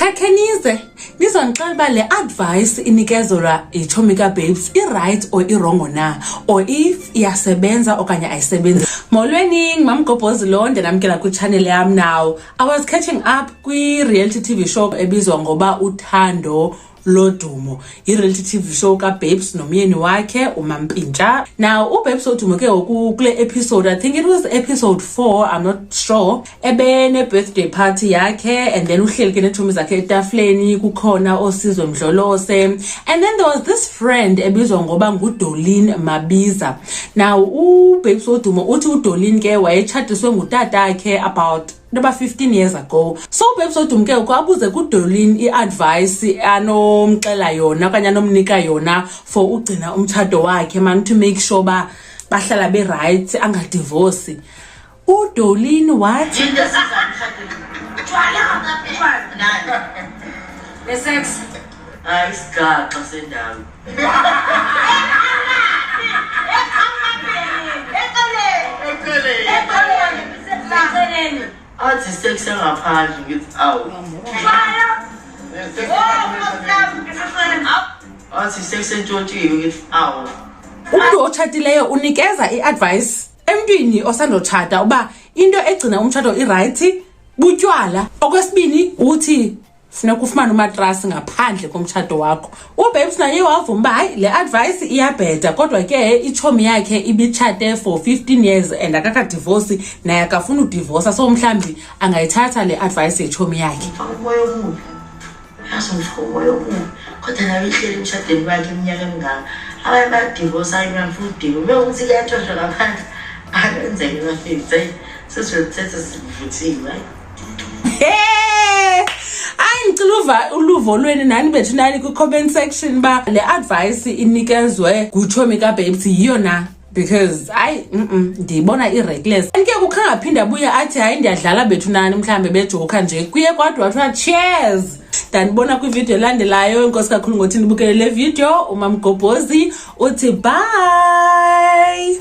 Khakenize nizongixela ba le advice inikezela ichomi babes right or wrong na, or if iyasebenza okanye ayisebenzi. Molweni ngimamgobhozi Londe namkela ku channel yam now. I was catching up kwi reality TV show ebizwa ngoba Uthando Lodumo, reality TV show ka Babes nomyeni wakhe uMampintsha. Now uBabes Wodumo ke kule episode, I think it was episode 4, I'm not sure, ebene birthday party yakhe, and then uhleli ke nethomi zakhe etafleni kukhona osizwe Mdlolose, and then there was this friend ebizwa ngoba nguDolin Mabiza. Now uBabes Wodumo uthi uDolin ke wayechathiswe ngutata akhe about 15 years ago. So Babes Wodumo ke kwabuze kuDolin iadvice anomxela yona okanye anomnika yona for ugcina umtshado wakhe man, to make sure ba bahlala be right angadivorce. uDolin wathi the sex isigaxa sendawo athi sex engaphandle ngithi awu athi sex entshontshiwe ngithi awu. Umuntu otshatileyo unikeza iadvice emntwini osandotshata uba into egcina umtshado iright butywala. Okwesibini uthi funeka ufumane umatrasi ngaphandle komtshado wakho. uBabes naye wavuma uba hayi le advice iyabheda, kodwa ke ichomi yakhe ibitshate for 15 years and akakadivorce naye akafuna udivorce, so mhlambi angayithatha le advice yechomi yakhe. Umoya omubi yasomfika umoya omubi kodwa nawe ihleli emshadweni wakhe iminyaka emingaka abanye badivorce ayimfuna udivo bekuthi kuyathoshwa ngaphandle akwenzeke bafike sesizothetha sivuthiwe. Ngicela uluvo lweni nani bethu nani ku comment section ba le advice inikezwe nguchomi kaBabes yiyo na, because ndibona ireckless. Ke kukhanga phinda buya athi hayi ndiyadlala bethu nani mhlambe bejoka nje kuye kodwa wathi cheers. Danibona kwi video elandelayo. Inkosi kakhulu ngothi nibukele le video. Umamgobhozi uthi bye.